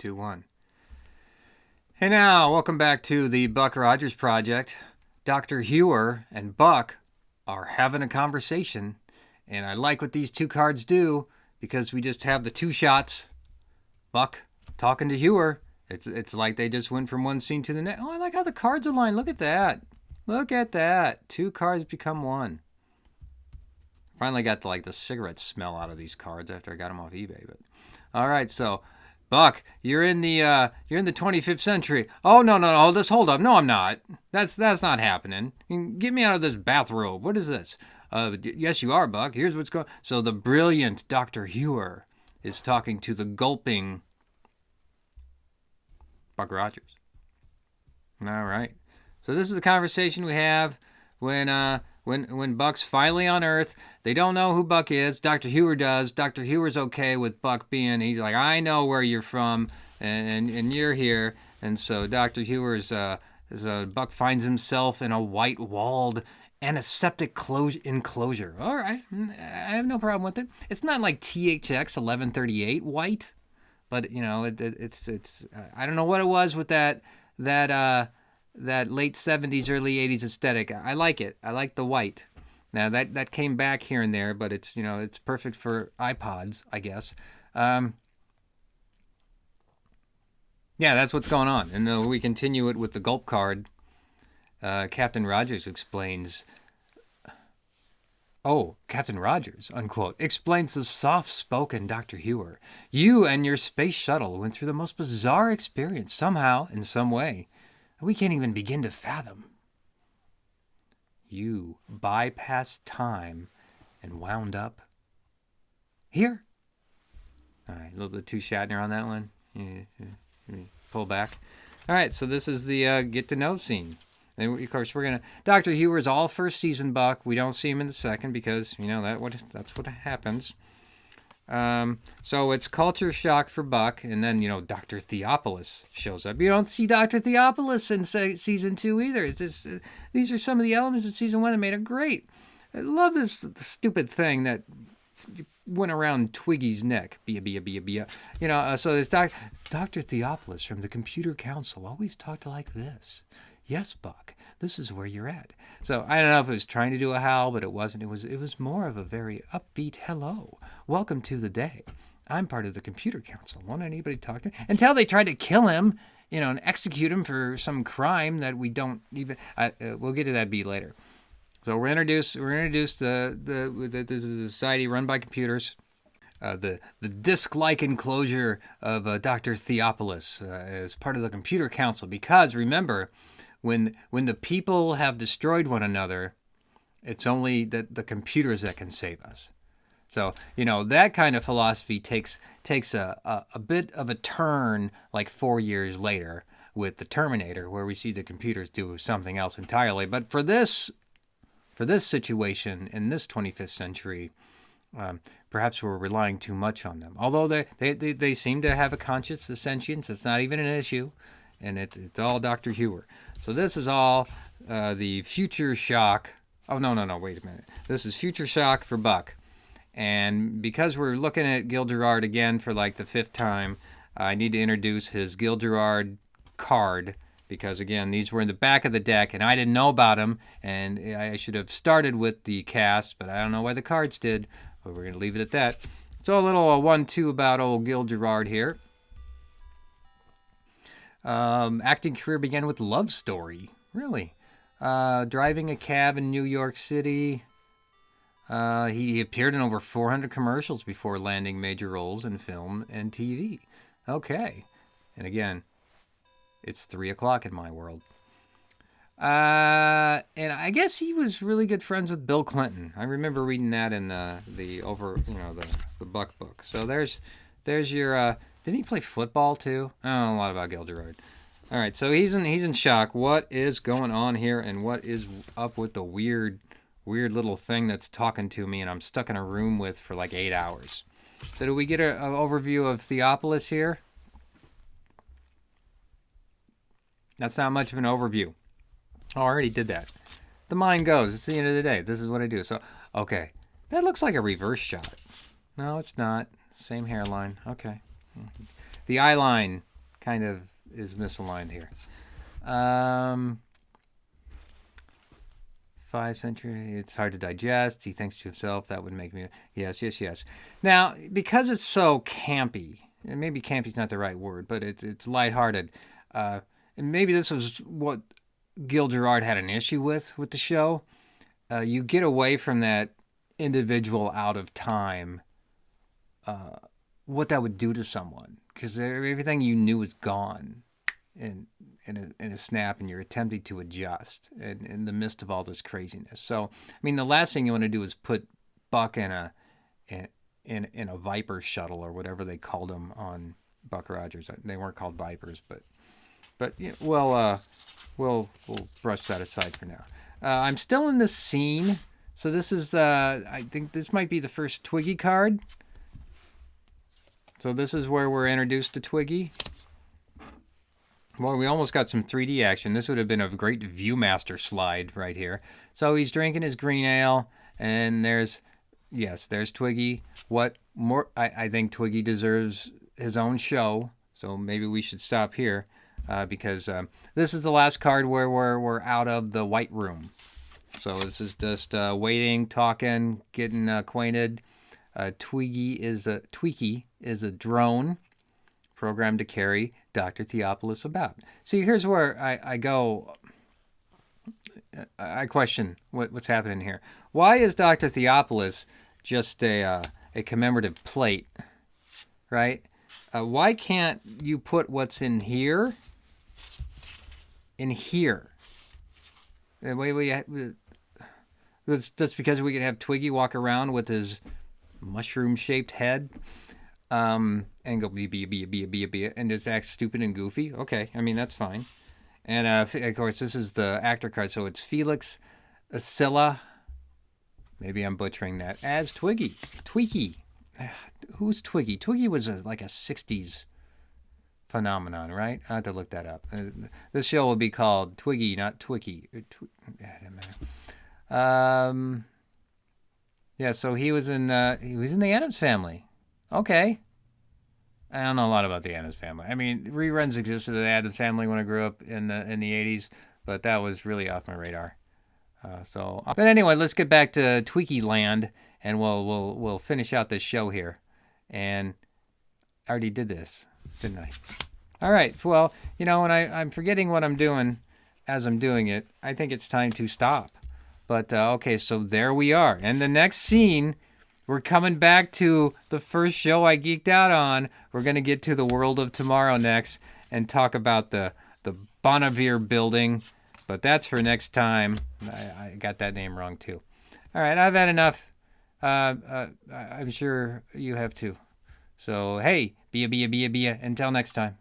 2, 1. Hey now, welcome back to the Buck Rogers Project. Dr. Huer and Buck are having a conversation, and I like what these two cards do because we just have the two shots. Buck talking to Huer. It's like they just went from one scene to the next. Oh, I like how the cards align. Look at that. Look at that. Two cards become one. Finally got the cigarette smell out of these cards after I got them off eBay. But all right, so Buck, you're in the 25th century. Oh no, just hold up. No, I'm not. That's not happening. Get me out of this bathrobe. What is this? Yes, you are, Buck. Here's what's going. So the brilliant Dr. Huer is talking to the gulping Buck Rogers. All right. So this is the conversation we have when Buck's finally on Earth. They don't know who Buck is. Dr. Huer does. Dr. Huer's okay with Buck being. He's like, I know where you're from, and you're here. And so Dr. Huer's Buck finds himself in a white-walled antiseptic enclosure. All right, I have no problem with it. It's not like THX 1138 white, but it's I don't know what it was with that late 70s, early 80s aesthetic. I like it. I like the white. Now that came back here and there, but it's it's perfect for iPods, I guess. Yeah, that's what's going on. And we continue it with the Gulp card. Captain Rogers explains. Oh, Captain Rogers, unquote, explains the soft-spoken Dr. Huer. You and your space shuttle went through the most bizarre experience somehow, in some way. We can't even begin to fathom. You bypassed time and wound up here. All right, a little bit too Shatner on that one. Pull back. All right, so this is the get to know scene. And of course, we're gonna. Dr. Huer's all first season Buck. We don't see him in the second because that's what happens. So it's culture shock for Buck, and then Dr. Theopolis shows up. You don't see Dr. Theopolis in season 2 either. These are some of the elements of season 1 that made it great. I love this stupid thing that went around Twiggy's neck. So it's Dr. Theopolis from the Computer Council always talked like this. Yes, Buck, this is where you're at. So I don't know if it was trying to do a howl, but it wasn't. It was more of a very upbeat hello. Welcome to the day. I'm part of the Computer Council. Won't anybody talk to me? Until they tried to kill him, and execute him for some crime that we don't even. We'll get to that beat later. So we're introduced. This is a society run by computers. The disc-like enclosure of Dr. Theopolis as part of the Computer Council. Because remember, when the people have destroyed one another, it's only the computers that can save us. So that kind of philosophy takes a bit of a turn like 4 years later with the Terminator, where we see the computers do something else entirely. But for this situation in this 25th century, perhaps we're relying too much on them. Although they seem to have a conscious sentience, it's not even an issue, and it's all Dr. Huer. So this is all the future shock. Oh, no, wait a minute. This is future shock for Buck. And because we're looking at Gil Gerard again for like the 5th time, I need to introduce his Gil Gerard card. Because, again, these were in the back of the deck, and I didn't know about them. And I should have started with the cast, but I don't know why the cards did. But we're going to leave it at that. So a little 1-2 about old Gil Gerard here. Acting career began with Love Story. Really? Driving a cab in New York City. He appeared in over 400 commercials before landing major roles in film and TV. Okay. And again, it's 3 o'clock in my world. And I guess he was really good friends with Bill Clinton. I remember reading that in the Buck book. So there's your. Didn't he play football too? I don't know a lot about Gil Gerard. All right, so he's in shock. What is going on here, and what is up with the weird little thing that's talking to me, and I'm stuck in a room with for like 8 hours. So do we get an overview of Theopolis here? That's not much of an overview. Oh, I already did that. The mind goes. It's the end of the day. This is what I do. So, okay. That looks like a reverse shot. No, it's not. Same hairline. Okay. The eye line kind of is misaligned here. 5th century, it's hard to digest. He thinks to himself, that would make me... Yes. Now, because it's so campy, and maybe campy's not the right word, but it's lighthearted. And maybe this was what Gil Gerard had an issue with the show. You get away from that individual out of time, what that would do to someone. Because everything you knew is gone in a snap, and you're attempting to adjust in the midst of all this craziness. So, I mean, the last thing you want to do is put Buck in a Viper shuttle or whatever they called them on Buck Rogers. They weren't called Vipers, but yeah, we'll brush that aside for now. I'm still in this scene, so this is I think this might be the first Twiggy card. So this is where we're introduced to Twiggy. Well, we almost got some 3D action. This would have been a great Viewmaster slide right here. So he's drinking his green ale, and there's Twiggy. What more? I think Twiggy deserves his own show, so maybe we should stop here because this is the last card where we're out of the White Room. So this is just waiting, talking, getting acquainted. Twiki is a drone programmed to carry Dr. Theopolis about. See, here's where I go. I question what's happening here. Why is Dr. Theopolis just a commemorative plate, right? Why can't you put what's in here in here? That's because we could have Twiggy walk around with his mushroom-shaped head and go be and just act stupid and goofy. Okay, I mean, that's fine. And of course, this is the actor card, so it's Felix Silla. Maybe I'm butchering that. As Twiggy. Twiki. Who's Twiggy? Twiggy was like a 60s phenomenon, right? I have to look that up. This show will be called Twiggy, not Twiki. Yeah, so he was in the Addams Family. Okay. I don't know a lot about the Addams Family. I mean, reruns existed of the Addams Family when I grew up in the 80s, but that was really off my radar. But anyway, let's get back to Twiki Land, and we'll finish out this show here. And I already did this, didn't I? All right. Well, when I'm forgetting what I'm doing as I'm doing it, I think it's time to stop. But okay, so there we are. And the next scene, we're coming back to the first show I geeked out on. We're going to get to the World of Tomorrow next and talk about the Bonnevere building. But that's for next time. I got that name wrong, too. All right, I've had enough. I'm sure you have, too. So, hey, be a. Until next time.